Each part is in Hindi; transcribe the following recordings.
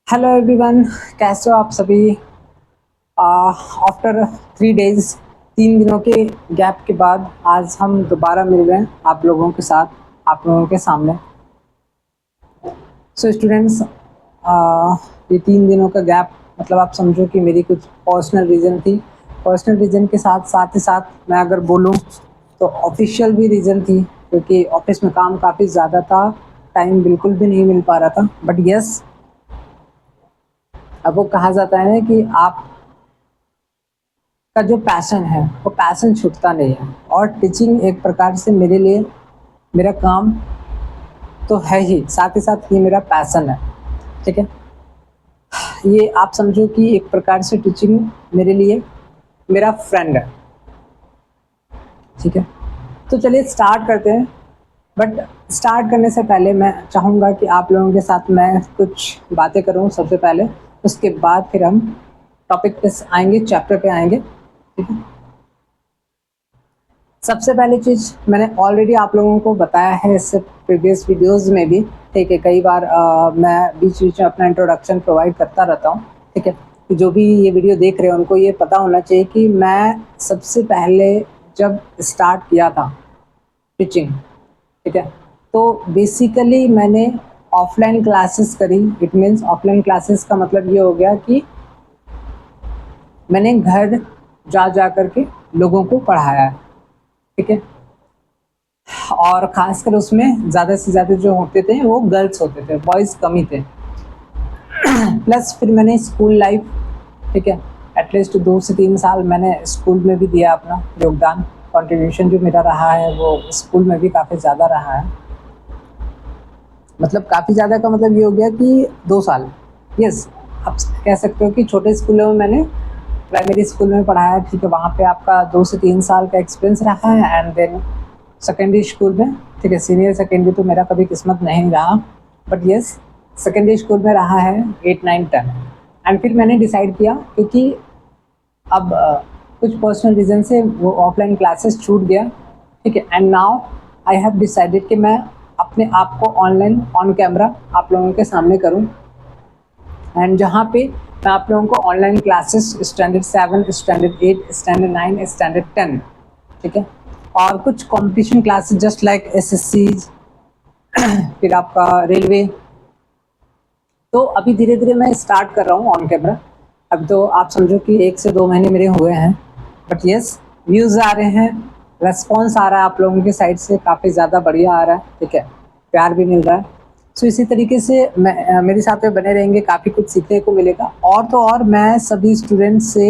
हेलो एवरीवन, कैसे हो आप सभी। आफ्टर 3 डेज, 3 दिनों के गैप के बाद आज हम दोबारा मिल रहे हैं आप लोगों के साथ, आप लोगों के सामने। सो स्टूडेंट्स, ये 3 दिनों का गैप मतलब आप समझो कि मेरी कुछ पर्सनल रीज़न थी। पर्सनल रीज़न के साथ साथ ही साथ मैं अगर बोलूँ तो ऑफिशियल भी रीज़न थी, क्योंकि ऑफिस में काम काफ़ी ज़्यादा था, टाइम बिल्कुल भी नहीं मिल पा रहा था। बट यस, अब वो कहा जाता है ना कि आप का जो पैशन है वो पैशन छूटता नहीं है, और टीचिंग एक प्रकार से मेरे लिए मेरा काम तो है ही, साथ ही साथ ये मेरा पैशन है। ठीक है, ये आप समझो कि एक प्रकार से टीचिंग मेरे लिए मेरा फ्रेंड है। ठीक है, तो चलिए स्टार्ट करते हैं। बट स्टार्ट करने से पहले मैं चाहूँगा कि आप लोगों के साथ मैं कुछ बातें करूँ सबसे पहले, उसके बाद फिर हम टॉपिक पे आएंगे, चैप्टर पे आएंगे। ठीक है, सबसे पहली चीज़ मैंने ऑलरेडी आप लोगों को बताया है इससे प्रीवियस वीडियोस में भी। ठीक है, कई बार मैं बीच बीच में अपना इंट्रोडक्शन प्रोवाइड करता रहता हूँ। ठीक है, तो जो भी ये वीडियो देख रहे हैं उनको ये पता होना चाहिए कि मैं सबसे पहले जब स्टार्ट किया था टीचिंग, ठीक है, तो बेसिकली मैंने ऑफलाइन क्लासेस करी। इट मीन्स ऑफलाइन क्लासेस का मतलब ये हो गया कि मैंने घर जा जा करके लोगों को पढ़ाया है। ठीक है, और ख़ासकर उसमें ज़्यादा से ज़्यादा जो होते थे वो गर्ल्स होते थे, बॉयज़ कम ही थे। प्लस फिर मैंने स्कूल लाइफ, ठीक है, एटलीस्ट 2 से 3 साल मैंने स्कूल में भी दिया अपना योगदान। कंट्रीब्यूशन जो मेरा रहा है वो स्कूल में भी काफ़ी ज़्यादा रहा है। मतलब काफ़ी ज़्यादा का मतलब ये हो गया कि 2 साल। यस, आप कह सकते हो कि छोटे स्कूलों में मैंने प्राइमरी स्कूल में पढ़ाया। ठीक है, वहाँ पे आपका 2 से 3 साल का एक्सपीरियंस रहा है। एंड देन सेकेंडरी स्कूल में, ठीक है, सीनियर सेकेंडरी तो मेरा कभी किस्मत नहीं रहा, बट यस सेकेंडरी स्कूल में रहा है 8, 9, 10। एंड फिर मैंने डिसाइड किया, क्योंकि अब कुछ पर्सनल रीज़न से वो ऑफलाइन क्लासेस छूट गया। ठीक है, and now I have decided कि मैं अपने आप को ऑनलाइन ऑन कैमरा आप लोगों के सामने करूं। एंड जहाँ पे मैं आप लोगों को online classes standard 7, standard 8, standard 9, standard 10, ठीक है, और कुछ competition classes just like SSC, फिर आपका रेलवे। तो अभी धीरे धीरे मैं स्टार्ट कर रहा हूँ ऑन कैमरा। अब तो आप समझो कि 1 से 2 महीने मेरे हुए हैं, बट यस व्यूज़ आ रहे हैं, रेस्पॉन्स आ रहा है आप लोगों की साइड से, काफ़ी ज़्यादा बढ़िया आ रहा है। ठीक है, प्यार भी मिल रहा है। सो इसी तरीके से मैं मेरे साथ में बने रहेंगे, काफ़ी कुछ सीखने को मिलेगा। और तो और मैं सभी स्टूडेंट्स से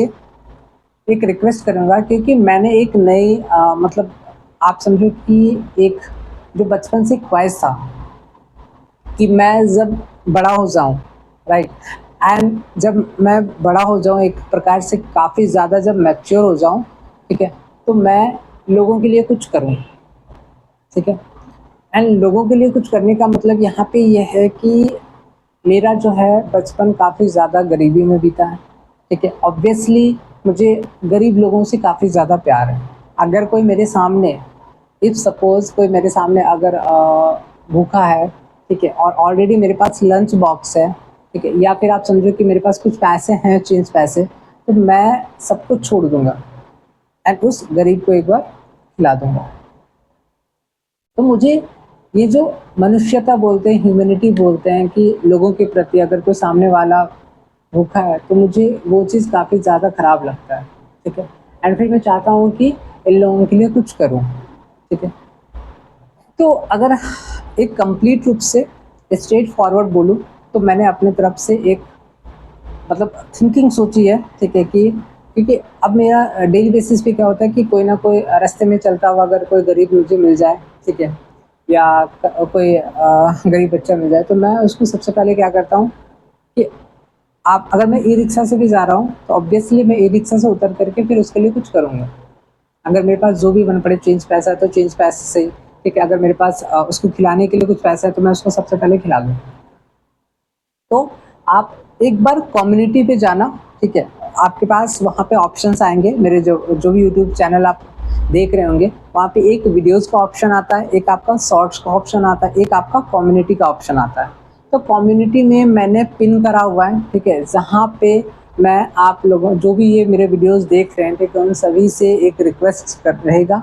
एक रिक्वेस्ट करूँगा, क्योंकि मैंने एक नई मतलब आप समझो कि एक जो बचपन से ख्वाहिश था कि मैं जब बड़ा हो जाऊं, राइट, एंड जब मैं बड़ा हो जाऊं एक प्रकार से काफ़ी ज़्यादा जब मैच्योर हो जाऊं, ठीक है, तो मैं लोगों के लिए कुछ करूं। ठीक है, एंड लोगों के लिए कुछ करने का मतलब यहाँ पे ये है कि मेरा जो है बचपन काफ़ी ज़्यादा गरीबी में बीता है। ठीक है, ऑब्वियसली मुझे गरीब लोगों से काफ़ी ज़्यादा प्यार है। अगर कोई मेरे सामने, इफ़ सपोज़ कोई मेरे सामने अगर भूखा है, ठीक है, और ऑलरेडी मेरे पास लंच बॉक्स है, ठीक है, या फिर आप समझो कि मेरे पास कुछ पैसे हैं, चेंज पैसे, तो मैं सब कुछ छोड़ दूँगा एंड उस गरीब को एक बार खिला दूँगा। तो मुझे ये जो मनुष्यता बोलते हैं, ह्यूमैनिटी बोलते हैं, कि लोगों के प्रति अगर कोई सामने वाला भूखा है तो मुझे वो चीज़ काफ़ी ज़्यादा ख़राब लगता है। ठीक है, एंड फिर मैं चाहता हूँ कि इन लोगों के लिए कुछ करूँ। ठीक है, तो अगर एक कंप्लीट रूप से स्ट्रेट फॉरवर्ड बोलूँ तो मैंने अपनी तरफ से एक मतलब थिंकिंग सोची है। ठीक है, कि क्योंकि अब मेरा डेली बेसिस पे क्या होता है कि कोई ना कोई रास्ते में चलता हुआ अगर कोई गरीब मुझे मिल जाए, ठीक है, या कोई गरीब बच्चा मिल जाए, तो मैं उसको सबसे पहले क्या करता हूँ कि आप अगर मैं ई रिक्शा से भी जा रहा हूँ तो ऑब्वियसली मैं ई रिक्शा से उतर करके फिर उसके लिए कुछ करूँगा। अगर मेरे पास जो भी बन पड़े चेंज पैसा है तो चेंज पैसे से, ठीक है, अगर मेरे पास उसको खिलाने के लिए कुछ पैसा है तो मैं उसको सबसे पहले खिला दूँ। तो आप एक बार कम्युनिटी पे जाना, ठीक है, आपके पास वहाँ पे ऑप्शंस आएंगे। मेरे जो जो भी यूट्यूब चैनल आप देख रहे होंगे, वहाँ पे एक वीडियोस का ऑप्शन आता है, एक आपका शॉर्ट्स का ऑप्शन आता है, एक आपका कम्युनिटी का ऑप्शन आता है। तो कम्युनिटी में मैंने पिन करा हुआ है, ठीक है, जहाँ पे मैं आप लोगों जो भी ये मेरे वीडियोस देख रहे हैं, ठीक है, उन सभी से एक रिक्वेस्ट कर रहेगा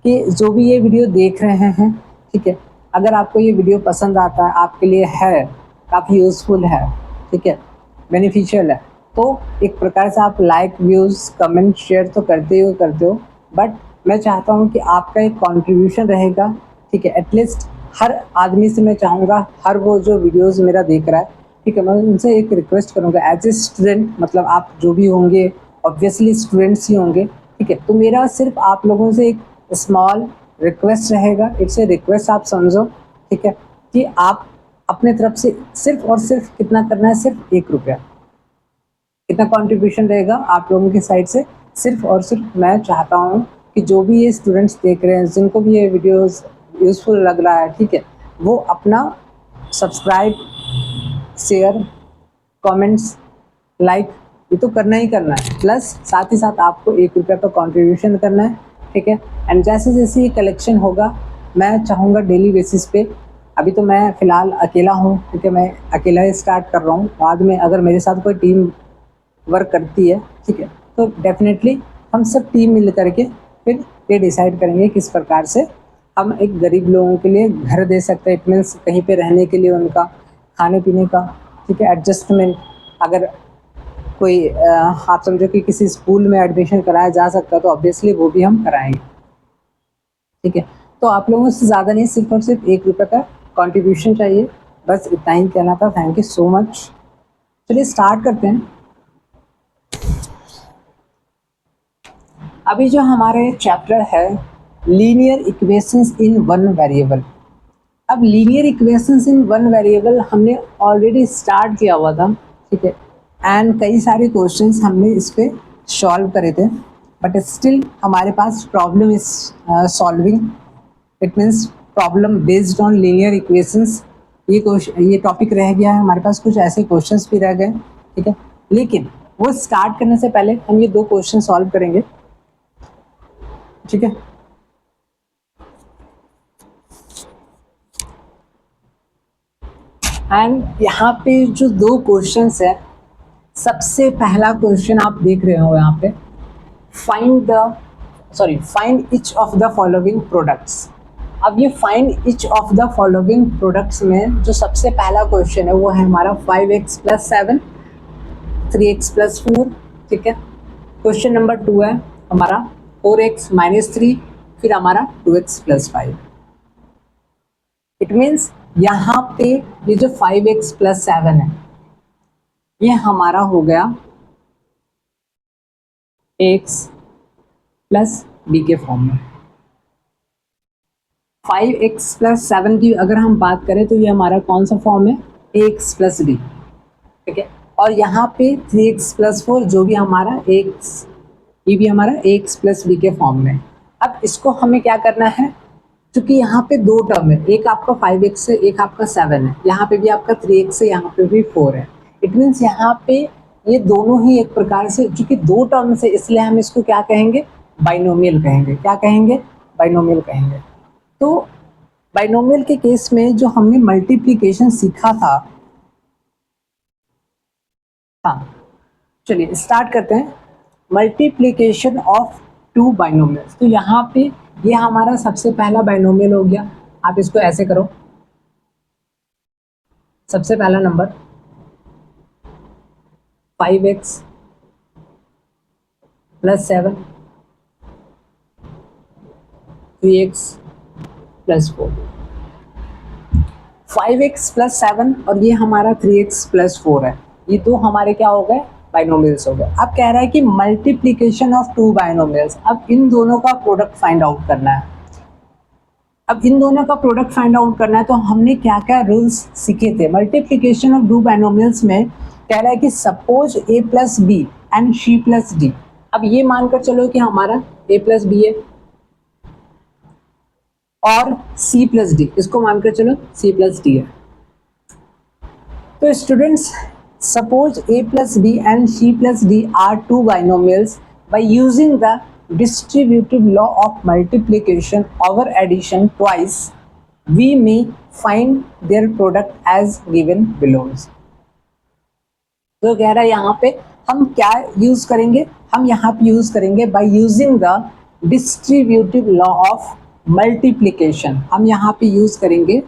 कि जो भी ये वीडियो देख रहे हैं, ठीक है, अगर आपको ये वीडियो पसंद आता है, आपके लिए है, काफ़ी यूज़फुल है, ठीक है, बेनिफिशियल है, तो एक प्रकार से आप लाइक, व्यूज़, कमेंट, शेयर तो करते हो, बट मैं चाहता हूँ कि आपका एक कंट्रीब्यूशन रहेगा, ठीक है, एटलीस्ट हर आदमी से मैं चाहूँगा, हर वो जो वीडियोस मेरा देख रहा है, ठीक है, मैं उनसे एक रिक्वेस्ट करूँगा एज ए स्टूडेंट, मतलब आप जो भी होंगे ऑब्वियसली स्टूडेंट्स ही होंगे, ठीक है, तो मेरा सिर्फ आप लोगों से एक स्मॉल रिक्वेस्ट रहेगा, इट्स ए रिक्वेस्ट आप समझो, ठीक है, कि आप अपने तरफ से सिर्फ और सिर्फ कितना करना है, सिर्फ 1 रुपया, कितना कंट्रीब्यूशन रहेगा आप लोगों की साइड से, सिर्फ और सिर्फ मैं चाहता हूँ कि जो भी ये स्टूडेंट्स देख रहे हैं, जिनको भी ये वीडियोस यूज़फुल लग रहा है, ठीक है, वो अपना सब्सक्राइब, शेयर, कमेंट्स, लाइक ये तो करना ही करना है, प्लस साथ ही साथ आपको 1 रुपया का कंट्रीब्यूशन करना है, ठीक है। एंड जैसे जैसे ये कलेक्शन होगा, मैं चाहूँगा डेली बेसिस पे, अभी तो मैं फ़िलहाल अकेला हूँ, ठीक है, मैं अकेला ही स्टार्ट कर रहा हूँ, बाद में अगर मेरे साथ कोई टीम वर्क करती है, ठीक है, तो डेफिनेटली हम सब टीम मिल करके फिर ये डिसाइड करेंगे किस प्रकार से हम एक गरीब लोगों के लिए घर दे सकते हैं, इट मीन्स कहीं पे रहने के लिए उनका खाने पीने का, ठीक है, एडजस्टमेंट, अगर कोई आप समझो कि किसी स्कूल में एडमिशन कराया जा सकता है तो ऑब्वियसली वो भी हम कराएंगे, ठीक है। तो आप लोगों से ज़्यादा नहीं, सिर्फ और सिर्फ 1 रुपये का कंट्रीब्यूशन चाहिए, बस इतना ही कहना था। Thank you so much. चलिए स्टार्ट करते हैं। अभी जो हमारे चैप्टर है linear equations in one variable. अब linear equations in one variable हमने ऑलरेडी स्टार्ट किया हुआ था, ठीक है, एंड कई सारे क्वेश्चंस हमने इस पर सॉल्व करे थे, बट स्टिल हमारे पास problem is solving, it means problem based on linear equations. ये टॉपिक रह गया है हमारे पास, कुछ ऐसे क्वेश्चंस भी रह गए, ठीक है, लेकिन वो स्टार्ट करने से पहले हम ये 2 क्वेश्चन सॉल्व करेंगे, ठीक है। एंड यहाँ पे जो 2 क्वेश्चंस है, सबसे पहला क्वेश्चन आप देख रहे हो यहाँ पे, find each of the following products. अब ये find each of the following products में जो सबसे पहला क्वेश्चन है वो है हमारा 5x + 7, 3x + 4, ठीक है। क्वेश्चन नंबर 2 है हमारा 4x - 3, फिर हमारा 2x + 5। इट मीन्स यहाँ पे ये जो 5x + 7 है ये हमारा हो गया x + b के फॉर्म में। 5x + 7 की अगर हम बात करें तो ये हमारा कौन सा फॉर्म है, ax + b, ठीक है। और यहाँ पे 3x + 4 जो भी हमारा x, ये भी हमारा ax + b के फॉर्म में। अब इसको हमें क्या करना है, क्योंकि यहाँ पे 2 टर्म है, एक आपका 5x है, एक आपका 7 है, यहाँ पे भी आपका 3x है, यहाँ पे भी 4 है। इट मीन्स यहाँ पे ये दोनों ही एक प्रकार से, चूंकि 2 टर्म से, इसलिए हम इसको क्या कहेंगे, बाइनोमियल कहेंगे। क्या कहेंगे, बाइनोमियल कहेंगे। तो बाइनोमियल के केस में जो हमने मल्टीप्लिकेशन सीखा था, हाँ चलिए स्टार्ट करते हैं। मल्टीप्लिकेशन ऑफ 2 बाइनोमियल्स, तो यहाँ पे ये हमारा सबसे पहला बाइनोमियल हो गया। आप इसको ऐसे करो, सबसे पहला नंबर 5x + 7, 3x + 4, 5x + 7 और ये हमारा 3x + 4 है, ये 2 हमारे क्या हो गए, बाइनोमियल्स हो गए। अब कह रहा है कि मल्टीप्लिकेशन ऑफ 2 बाइनोमियल्स, अब इन दोनों का प्रोडक्ट फाइंड आउट करना है। अब इन दोनों का प्रोडक्ट फाइंड आउट करना है तो हमने क्या क्या रूल्स सीखे थे मल्टीप्लिकेशन ऑफ 2 बाइनोमियल्स में। कह रहा है कि suppose a + b and c + d। अब ये मानकर चलो कि हमारा a + b है और c + d, इसको मानकर चलो c + d है। तो students, suppose a plus b and c plus d are 2 binomials by using the distributive law of multiplication over addition twice, we may find their product as given below. तो कह रहा है यहाँ पे हम क्या यूज करेंगे, हम यहाँ पे यूज करेंगे by using the distributive law of multiplication. हम यहाँ पे यूज करेंगे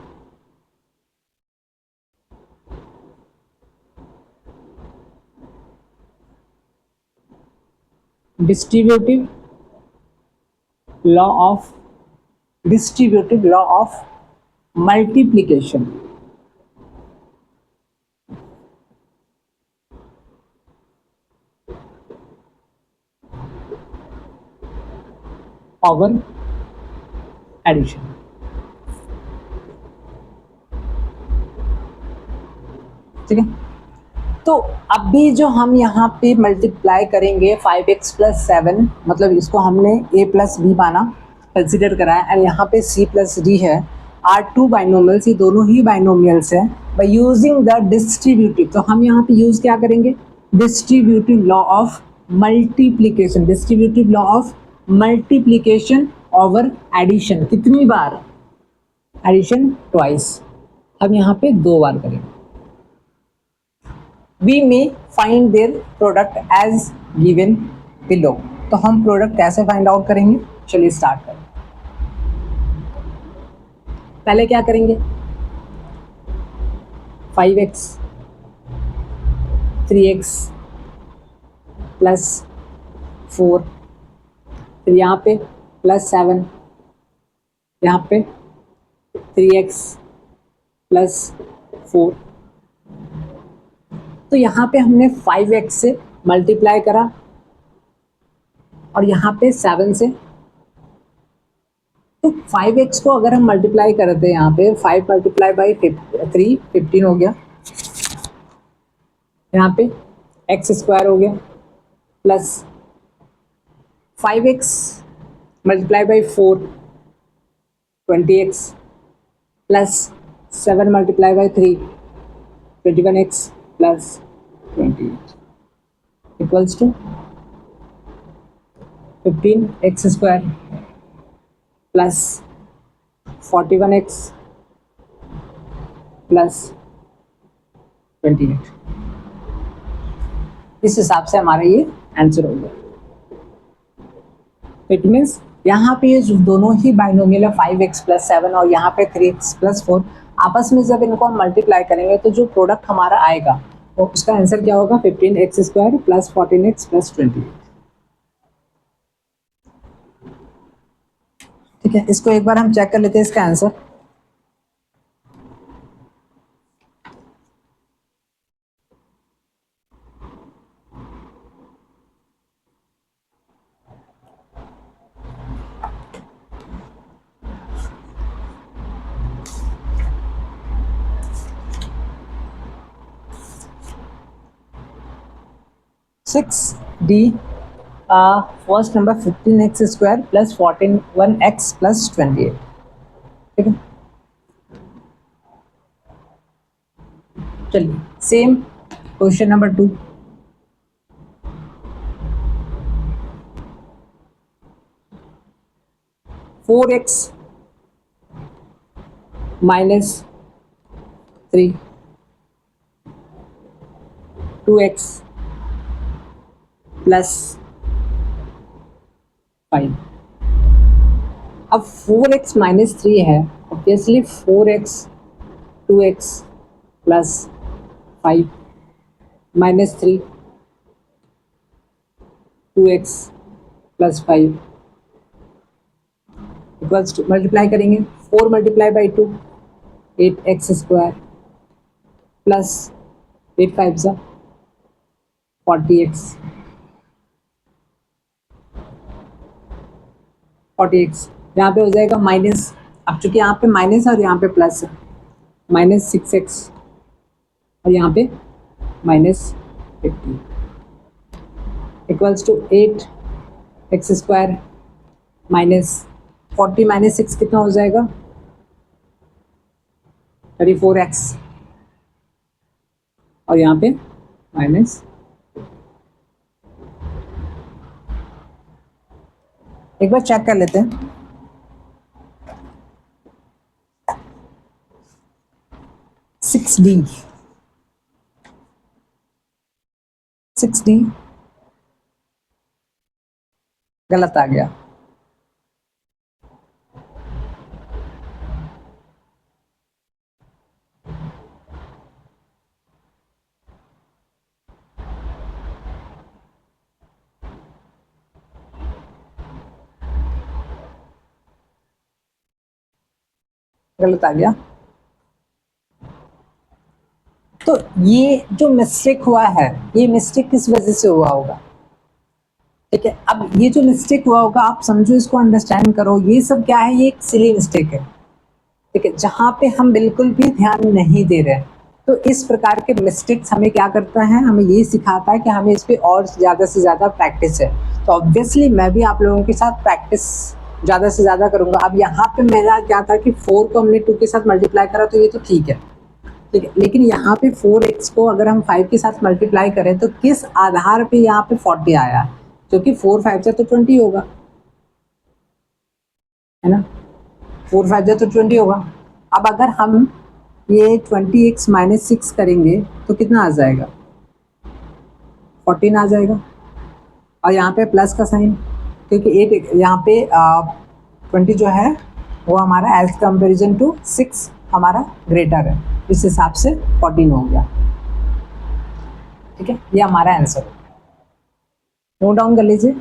distributive law of multiplication. Over addition. ठीक है, तो अभी जो हम यहाँ पे मल्टीप्लाई करेंगे 5x प्लस 7, मतलब इसको हमने a प्लस बी माना, कंसिडर करा है, एंड यहाँ पे c प्लस डी है, आर टू बाइनोमियल्स, ये दोनों ही बाइनोमियल्स है। बाय यूजिंग द डिस्ट्रीब्यूटिव, तो हम यहाँ पे यूज क्या करेंगे, distributive law of multiplication, distributive law of multiplication over addition. कितनी बार, एडिशन ट्वाइस, हम यहाँ पे 2 बार करेंगे। We may find their product as given below. तो हम प्रोडक्ट कैसे फाइंड आउट करेंगे, चलिए स्टार्ट करें। पहले क्या करेंगे, 5x 3x प्लस 4, फिर यहाँ पे प्लस 7, यहाँ पे 3x प्लस 4। तो यहाँ पे हमने 5x से मल्टीप्लाई करा और यहाँ पे 7 से, तो 5x को अगर हम मल्टीप्लाई करते हैं, यहाँ पे 5 मल्टीप्लाई बाई 3 15 हो गया, यहाँ पे x स्क्वायर हो गया, plus 5x multiply by 4 20x, plus 7 multiply by 3 21x plus 28 equals to 15x square plus 41x plus 28। इस हिसाब से हमारा ये आंसर हो गया। इट मीन्स यहाँ पे ये जो दोनों ही बाइनोमियल है 5x प्लस 7 और यहाँ पे 3x प्लस 4, आपस में जब इनको हम मल्टीप्लाई करेंगे तो जो प्रोडक्ट हमारा आएगा तो उसका आंसर क्या होगा, 15x square plus 14x plus 28। ठीक है, इसको एक बार हम चेक कर लेते हैं इसका answer. Six D first number 15x square plus 1x plus 28। ठीक है, चलिए same question number 2। Four x minus 3 2x plus 5। अब 4x माइनस 3 है, obviously 4x 2x plus 5 minus 3 2x plus 5 equals to, multiply करेंगे 4 multiply by 2 8x square plus 8 5 सा 40x 40x, यहाँ पे हो जाएगा माइनस, अब चूंकि यहाँ पे माइनस है और यहाँ पे प्लस है, माइनस 6x और यहाँ पे minus 50 equals to 8x square minus 40 minus 6 कितना हो जाएगा 34x और यहाँ पे माइनस। एक बार चेक कर लेते हैं। 6D, 6D गलत आ गया। गलत आ गया। तो ये जो मिस्टेक हुआ है, ये मिस्टेक किस वजह से हुआ होगा? ठीक है, अब ये जो मिस्टेक हुआ होगा आप समझो, इसको अंडरस्टैंड करो। ये सब क्या है? ये एक सिली मिस्टेक है, ठीक है, जहाँ पे हम बिल्कुल भी ध्यान नहीं दे रहे हैं। तो इस प्रकार के मिस्टेक्स हमें क्या करता है? हमें ये सिखाता है कि हमें इस पे और ज़्यादा से ज़्यादा प्रैक्टिस है। तो ऑब्वियसली मैं भी आप लोगों के साथ प्रैक्टिस ज़्यादा से ज़्यादा करूँगा। अब यहाँ पे मेरा क्या था कि 4 को हमने 2 के साथ मल्टीप्लाई करा, तो ये तो ठीक है, ठीक है, लेकिन यहाँ पे 4x को अगर हम 5 के साथ मल्टीप्लाई करें तो किस आधार पे यहाँ पे 40 आया? क्योंकि 4 5 से तो 20 होगा, है ना? 4 5 से तो 20 होगा। अब अगर हम ये 20x माइनस 6 करेंगे तो कितना आ जाएगा? 14 आ जाएगा। और यहाँ पे प्लस का साइन, क्योंकि 8 यहाँ पे 20 जो है वो हमारा एज कंपेरिजन टू 6 हमारा ग्रेटर है, इस हिसाब से 14 हो गया। ठीक है, ये हमारा आंसर। नोट डाउन कर लीजिए।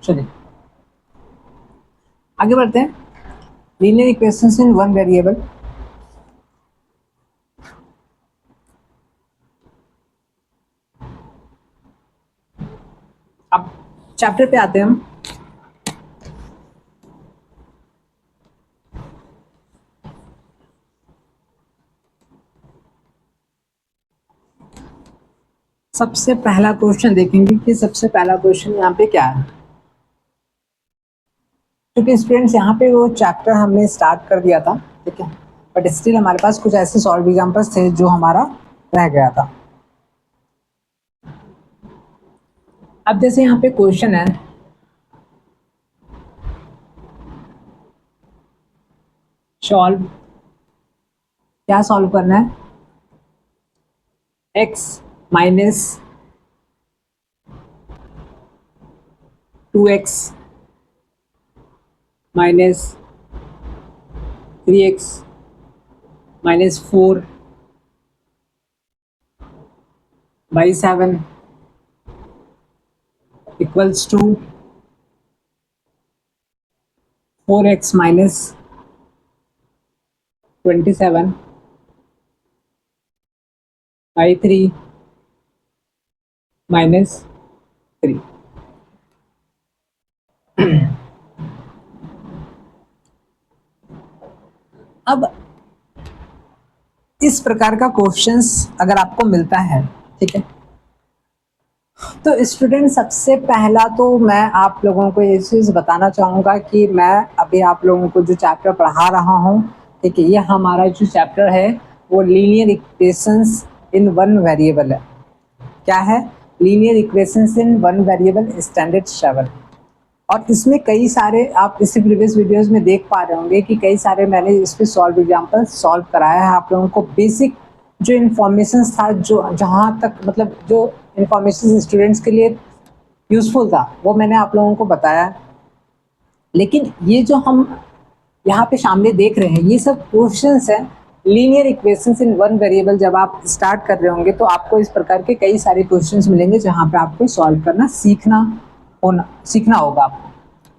चलिए आगे बढ़ते हैं। Linear equations in one variable. अब चैप्टर पे आते हैं हम। सबसे पहला क्वेश्चन देखेंगे कि सबसे पहला क्वेश्चन यहाँ पे क्या है। क्योंकि स्टूडेंट्स यहाँ पे वो चैप्टर हमने स्टार्ट कर दिया था, ठीक है, बट स्टिल हमारे पास कुछ ऐसे सॉल्व एग्जाम्पल्स थे जो हमारा रह गया था। अब जैसे यहाँ पे क्वेश्चन है, सॉल्व, क्या सॉल्व करना है? x minus 2x minus 3x minus 4 by 7 equals to 4x minus 27 by 3 minus 3। अब इस प्रकार का क्वेश्चंस अगर आपको मिलता है, ठीक है, तो स्टूडेंट सबसे पहला तो मैं आप लोगों को ये चीज़ बताना चाहूँगा कि मैं अभी आप लोगों को जो चैप्टर पढ़ा रहा हूँ, ठीक है, ये हमारा जो चैप्टर है वो linear equations in one variable है। क्या है? Linear equations in one variable standard 7। और इसमें कई सारे, आप इसी प्रीवियस वीडियोस में देख पा रहे होंगे कि कई सारे मैंने इस पे सॉल्व एग्जाम्पल सॉल्व कराया है। आप लोगों को बेसिक जो इन्फॉर्मेशन था, जो जहाँ तक मतलब जो इंफॉर्मेशन स्टूडेंट्स के लिए यूज़फुल था, वो मैंने आप लोगों को बताया। लेकिन ये जो हम यहाँ पे सामने देख रहे हैं, ये सब क्वेश्चंस हैं linear equations in one variable. जब आप स्टार्ट कर रहे होंगे तो आपको इस प्रकार के कई सारे क्वेश्चंस मिलेंगे जहाँ पे आपको सॉल्व करना सीखना होगा आपको।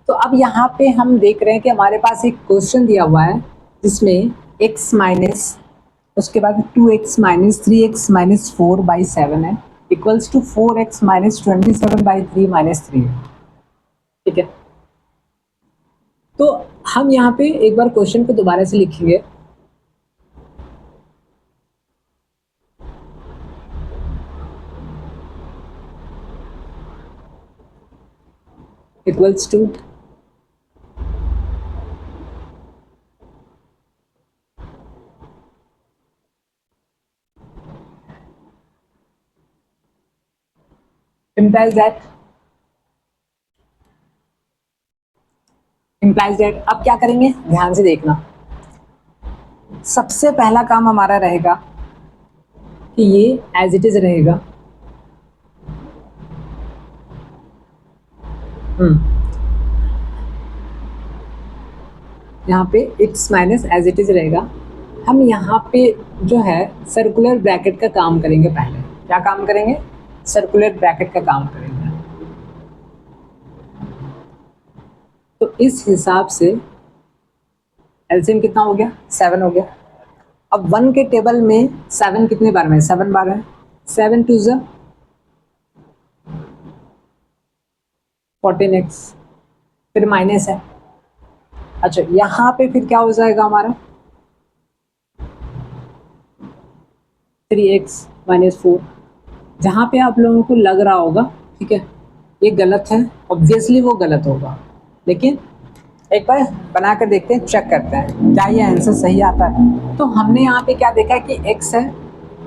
तो अब यहाँ पे हम देख रहे हैं कि हमारे पास एक क्वेश्चन दिया हुआ है जिसमें x माइनस, उसके बाद 2x माइनस 3x माइनस 4/7 है equals to 4x minus 27/3 minus 3 है। ठीक है, तो हम यहाँ पे एक बार क्वेश्चन को दोबारा से लिखेंगे। इक्वल्स टू implies that अब क्या करेंगे, ध्यान से देखना। सबसे पहला काम हमारा रहेगा कि ये एज इट इज रहेगा। यहाँ पे x minus as it is रहेगा। हम यहाँ पे जो है सर्कुलर ब्रैकेट का काम करेंगे। पहले क्या काम करेंगे, सर्कुलर ब्रैकेट का काम करेंगे। तो इस हिसाब से एलसीएम कितना हो गया, 7 हो गया। अब 1 के टेबल में 7 कितने बार में, 7 बार है। 7 2 ज़ा 14x, फिर माइनस है। अच्छा, यहाँ पे फिर क्या हो जाएगा हमारा 3x माइनस 4। जहाँ पे आप लोगों को लग रहा होगा ठीक है ये गलत है, ऑब्वियसली वो गलत होगा, लेकिन एक बार बना कर देखते हैं, चेक करते हैं क्या ये आंसर सही आता है। तो हमने यहाँ पे क्या देखा कि x है,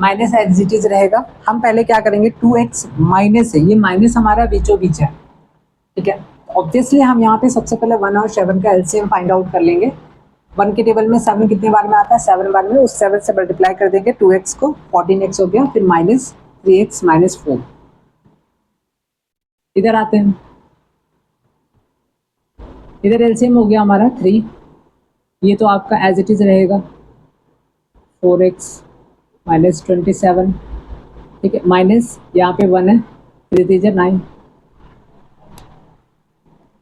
माइनस एज इट इज रहेगा। हम पहले क्या करेंगे, 2x माइनस है, ये माइनस हमारा बीचों बीच है। ठीक है, ऑब्वियसली हम यहाँ पे सबसे पहले 1 और 7 का एलसीएम फाइंड आउट कर लेंगे। 1 के टेबल में 7 कितने बार में आता है, 7 बार में। उस 7 से मल्टीप्लाई कर देंगे 2x को, 14x हो गया, फिर माइनस 3x माइनस 4। इधर आते हैं, इधर एलसीएम हो गया हमारा 3, ये तो आपका एज इट इज रहेगा 4x माइनस 27। ठीक है, माइनस यहाँ पे 1 है, 3 3 9,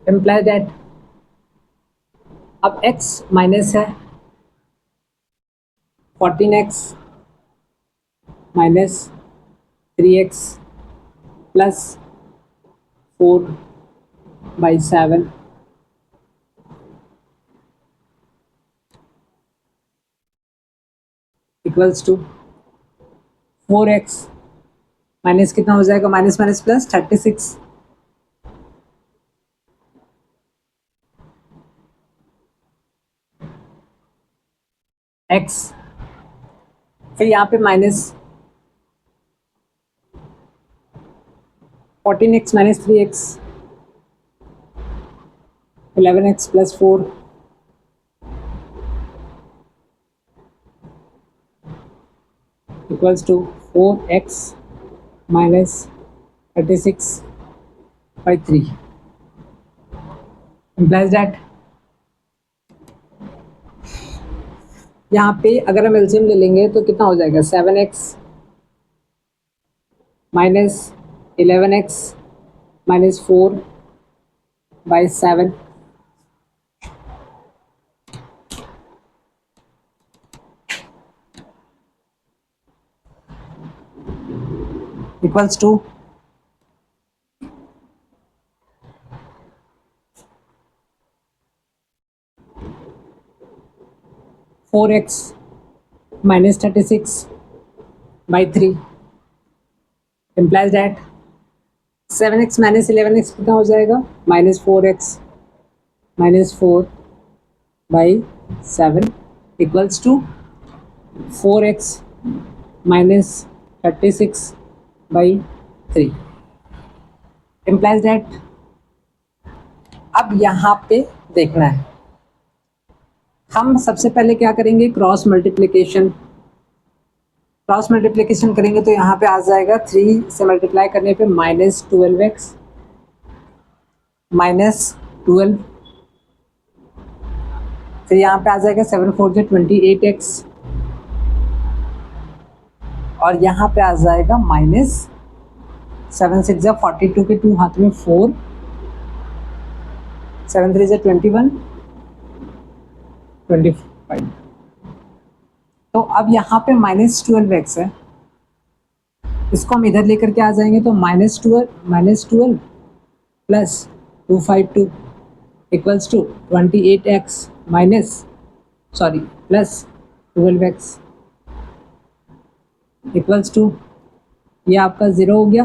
इम्प्लाई दैट अब x माइनस है 14x minus 3x plus 4/7 equals to 4x minus कितना हो जाएगा, माइनस माइनस प्लस 36 x, फिर यहाँ पे minus 14x minus 3x 11x plus 4 equals to 4x minus 36/3 implies that यहाँ पे अगर हम एलसीएम ले लेंगे तो कितना हो जाएगा, 7x minus 11x minus 4/7 equals to 4x minus 36/3 implies that 7x minus 11x कितना हो जाएगा, minus 4x minus 4/7 equals to 4x minus 36/3 implies that अब यहाँ पे देखना है, हम सबसे पहले क्या करेंगे, क्रॉस मल्टीप्लिकेशन। क्रॉस मल्टीप्लिकेशन करेंगे तो यहाँ पे आ जाएगा 3 से मल्टीप्लाई करने पे -12x -12, फिर यहाँ पे आ जाएगा 7 4 से 28x, और यहाँ पे आ जाएगा -7 6 जा 42 के 2 हाथ में 4, 7 3 जा 21 25। तो अब यहाँ पे -12x है, इसको हम इधर लेकर के आ जाएंगे तो -12 plus 252 equals to 28x plus 12x equals to, ये आपका 0 हो गया,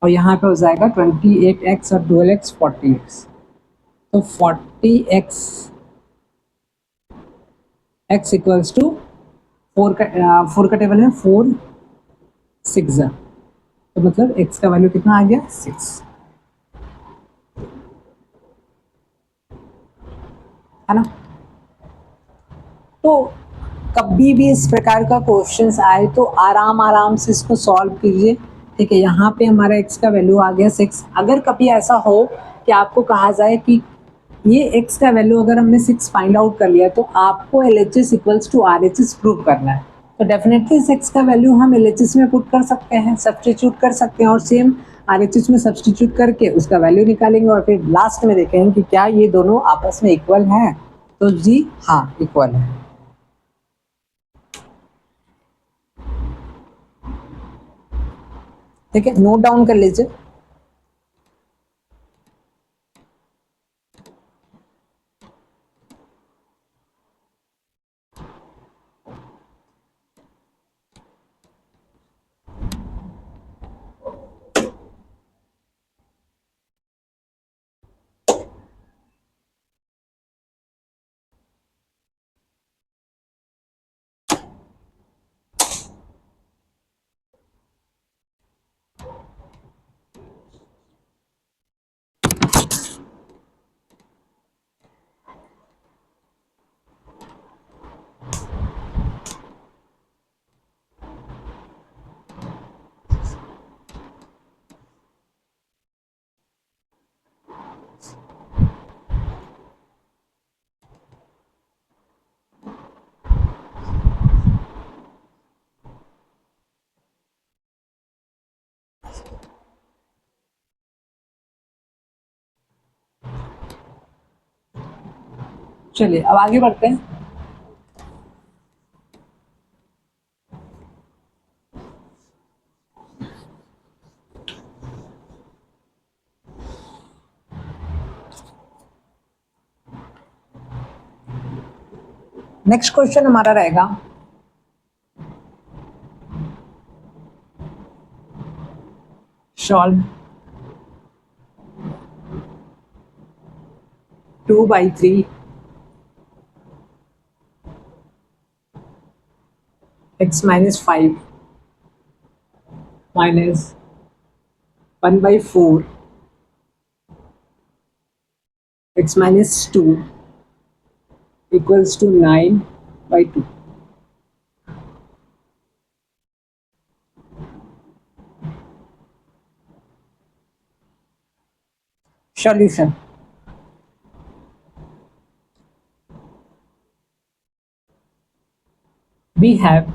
और यहाँ पे हो जाएगा 28x और 12x 40x, तो 40x x इक्वल्स टू 4 का टेबल है 4 6, तो मतलब x का वैल्यू कितना आ गया 6, है ना। तो कभी भी इस प्रकार का क्वेश्चंस आए तो आराम से इसको सॉल्व कीजिए, ठीक है। यहाँ पे हमारा x का वैल्यू आ गया 6। अगर कभी ऐसा हो कि आपको कहा जाए कि ये x का वैल्यू अगर हमने 6 फाइंड आउट कर लिया तो आपको LHS equals to RHS prove करना है, तो डेफिनेटली इस x का वैल्यू हम LHS में पुट कर सकते हैं, सब्सटीट्यूट कर सकते हैं, और सेम RHS में सब्सटीट्यूट करके उसका वैल्यू निकालेंगे, और फिर लास्ट में देखेंगे कि क्या ये दोनों आपस में इक्वल हैं, तो जी हाँ इक्वल है। ठीक है, नोट डाउन कर लीजिए। चलिए अब आगे बढ़ते हैं। नेक्स्ट क्वेश्चन हमारा रहेगा solve 2/3 x minus 5 minus 1/4 x minus 2 equals to 9/2। Solution. We have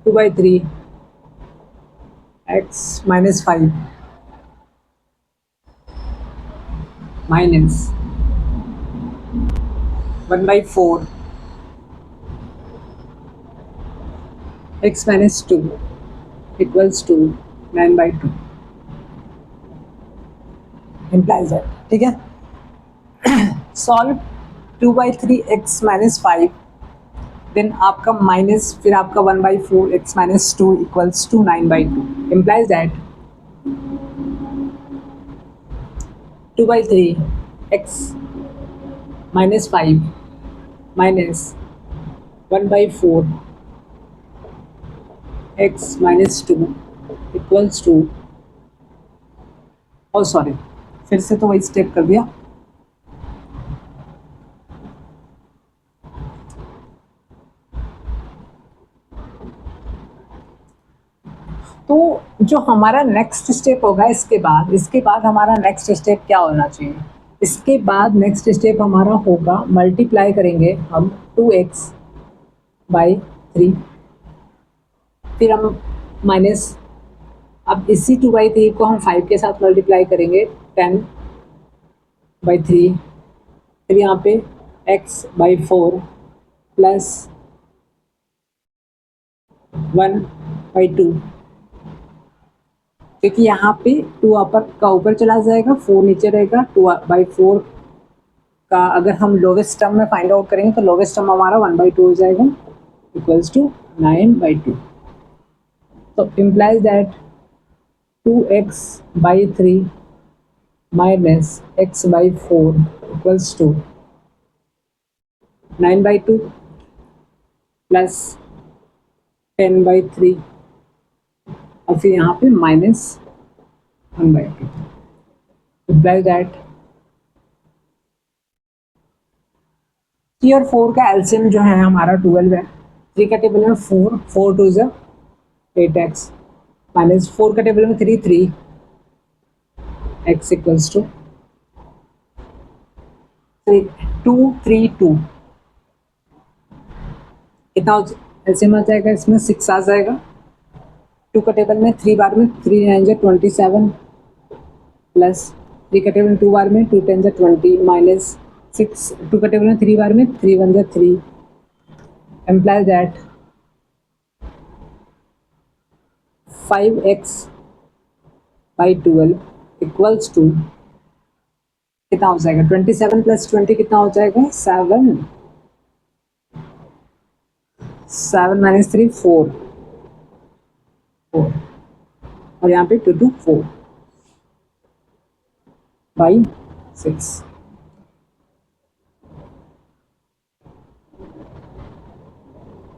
2/3 x minus 5 minus 1/4 x minus 2 equals to 9/2 implies that। ठीक है, सॉल्व 2/3 x minus 5, देन आपका माइनस, फिर आपका 1/4 x minus 2 equals to 9/2 implies that 2/3 x minus 5 minus 1/4 x minus 2 equals to, oh sorry, फिर से तो वही स्टेप कर दिया। तो जो हमारा नेक्स्ट स्टेप होगा इसके बाद हमारा नेक्स्ट स्टेप क्या होना चाहिए? इसके बाद नेक्स्ट स्टेप हमारा होगा, मल्टीप्लाई करेंगे हम 2x बाई 3, फिर हम माइनस, अब इसी 2/3 को हम 5 के साथ मल्टीप्लाई करेंगे 10/3, फिर यहाँ पे x/4 प्लस 1/2, क्योंकि यहाँ पे 2 ऊपर चला जाएगा, 4 नीचे रहेगा। 2/4 का अगर हम लोवेस्ट टर्म में फाइंड आउट करेंगे तो लोवेस्ट टर्म हमारा 1/2 हो जाएगा, इक्वल्स टू 9/2। तो implies that 2x/3 minus x/4 equals to 9/2 plus 10/3 और फिर यहाँ पे माइनस 1/2। इम्प्लाइज दैट 3 और 4 का एलसीएम जो है हमारा 12 है। 3 का टेबल में 4, 4 2 ज़ा 8x, माइनस 4 का टेबल में 3, 3x इक्वल्स टू 232। कितना एलसीएम आ जाएगा इसमें? 6 आ जाएगा। 2 का टेबल में 3 बार में 3 9 27 प्लस 3 का टेबल में 2 बार में 2 10 20 माइनस 6, 2 का टेबल में 3 बार में 3 1 3, employees that 5x/12 equals to कितना हो जाएगा? 27 प्लस 20 कितना हो जाएगा? 7, 7 माइनस 3 4 और यहाँ पे 2 2 4/6।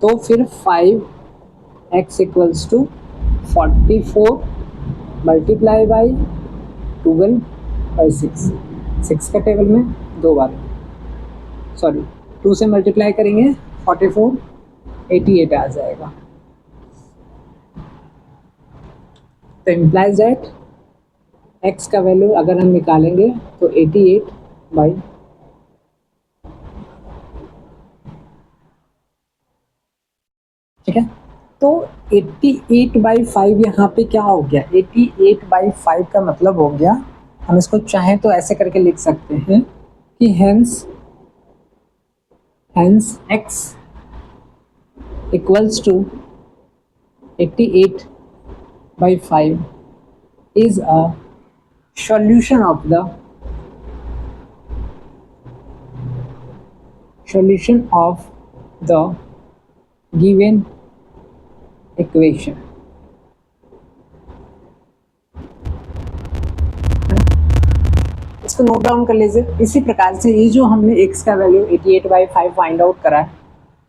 तो फिर 5x equals to 44 multiply by 12/6। 6 का टेबल में 2 बार, सॉरी 2 से मल्टीप्लाई करेंगे 44, 88 आ जाएगा। तो इम्प्लाइज दैट x का वैल्यू अगर हम निकालेंगे तो 88 ठीक है। तो 88/5 यहाँ पे क्या हो गया? 88/5 का मतलब हो गया, हम इसको चाहें तो ऐसे करके लिख सकते हैं कि hence x equals to 88/5 is a solution of the given equation। इसको नोट डाउन कर लीजिए। इसी प्रकार से ये जो हमने x का वैल्यू 88/5 फाइंड आउट करा है,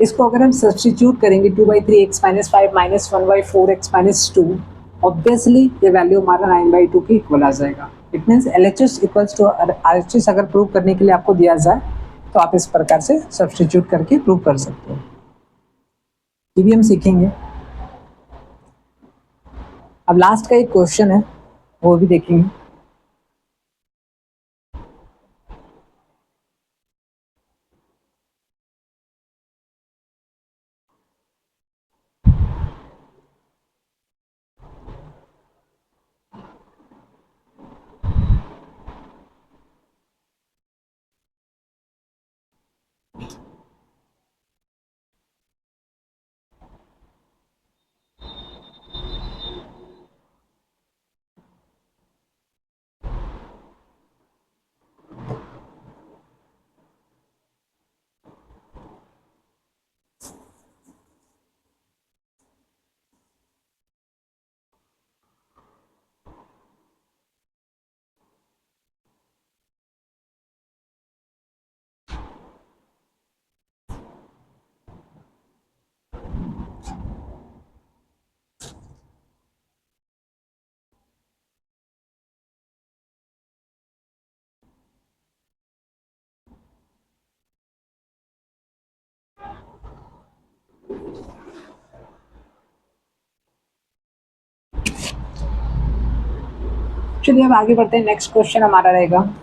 इसको अगर हम सब्स्टिट्यूट करेंगे 2/3x minus 5 minus 1/4x minus 2, obviously ये वैल्यू हमारा 9/2 के इक्वल आ जाएगा। It means LHS equals to RHS अगर प्रूव करने के लिए आपको दिया जाए तो आप इस प्रकार से सब्स्टिट्यूट करके प्रूव कर सकते हो। ये भी हम सीखेंगे। अब लास्ट का एक क्वेश्चन है, वो भी देखेंगे। चलिए अब आगे बढ़ते हैं। नेक्स्ट क्वेश्चन हमारा रहेगा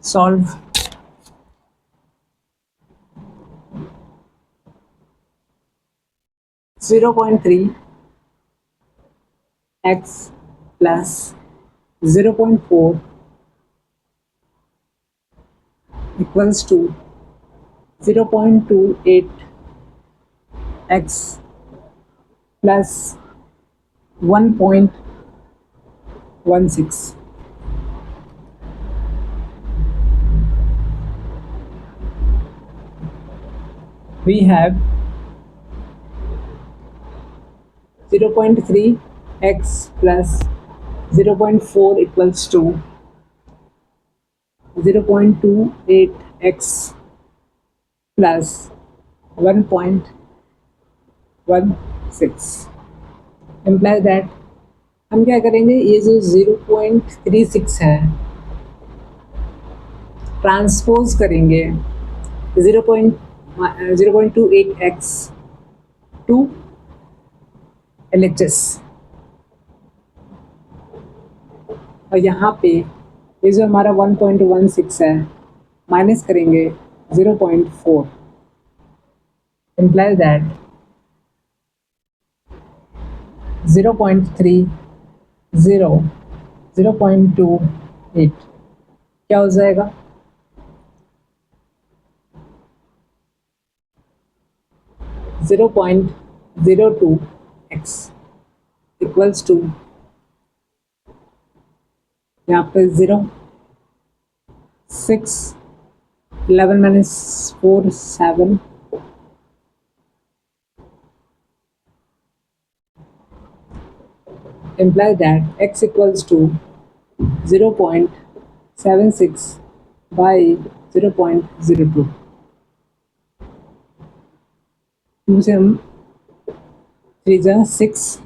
solve 0.3 x plus 0.4 equals to 0.28 x plus 1.16. We have 0.3 x plus 0.4 equals to 0.28 x plus 1.16 implies that हम क्या करेंगे, ये जो 0.36 है ट्रांसपोज करेंगे 0.28x टू LHS, और यहाँ पे ये जो हमारा 1.16 है माइनस करेंगे 0.4, implies that 0.30 0.28 क्या हो जाएगा, 0.02x इक्वल्स टू यहाँ पे 0 6 11 minus 4 7 implies that x equals to 0.76 by 0.02. मुझे हम 3 जा 6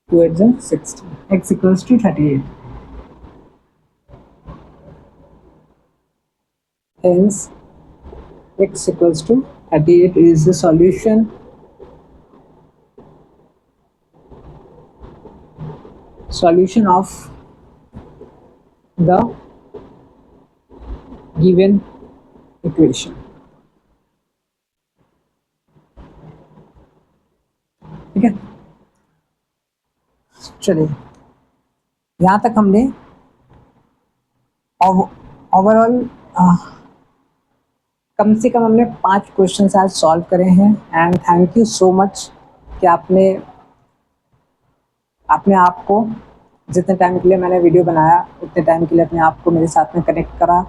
2 8 जा 16, x equals to 38. Hence x equals to 38 is the solution of the given equation. ठीक है, चलिए यहाँ तक हमने ओवरऑल कम से कम हमने 5 क्वेश्चन आज सॉल्व करे हैं। And thank you so much कि आपने अपने आप को जितने टाइम के लिए मैंने वीडियो बनाया उतने टाइम के लिए अपने आप को मेरे साथ में कनेक्ट करा।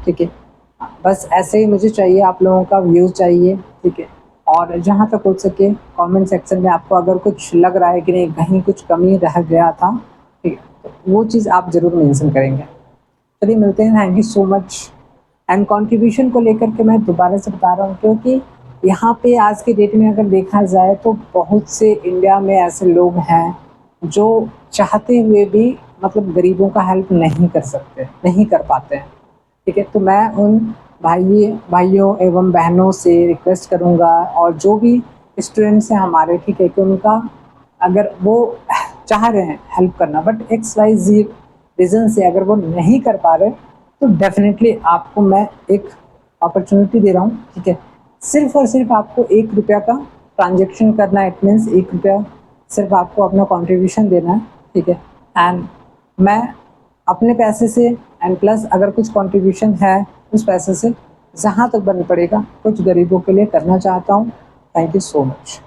ठीक है, बस ऐसे ही मुझे चाहिए, आप लोगों का व्यूज़ चाहिए। ठीक है, और जहाँ तक हो सके कमेंट सेक्शन में आपको अगर कुछ लग रहा है कि नहीं कहीं कुछ कमी रह गया था, ठीक है, तो वो चीज़ आप ज़रूर मेंशन करेंगे। चलिए मिलते हैं, thank you so much. And contribution को लेकर के मैं दोबारा से बता रहा हूँ, क्योंकि यहाँ पे आज के डेट में अगर देखा जाए तो बहुत से इंडिया में ऐसे लोग हैं जो चाहते हुए भी मतलब गरीबों का हेल्प नहीं कर सकते, नहीं कर पाते हैं। ठीक है, तो मैं उन भाइयों एवं बहनों से रिक्वेस्ट करूँगा, और जो भी स्टूडेंट्स हैं हमारे, ठीक है, कि उनका अगर वो चाह रहे हैं हेल्प करना बट XYZ रीज़न से अगर वो नहीं कर पा रहे, तो डेफिनेटली आपको मैं एक अपॉर्चुनिटी दे रहा हूँ। ठीक है, सिर्फ और सिर्फ आपको 1 रुपया का ट्रांजेक्शन करना है। इट मीन्स 1 रुपया सिर्फ आपको अपना कंट्रीब्यूशन देना है। ठीक है, एंड मैं अपने पैसे से एंड प्लस अगर कुछ कंट्रीब्यूशन है उस पैसे से जहाँ तक बन पड़ेगा कुछ गरीबों के लिए करना चाहता हूँ। Thank you so much.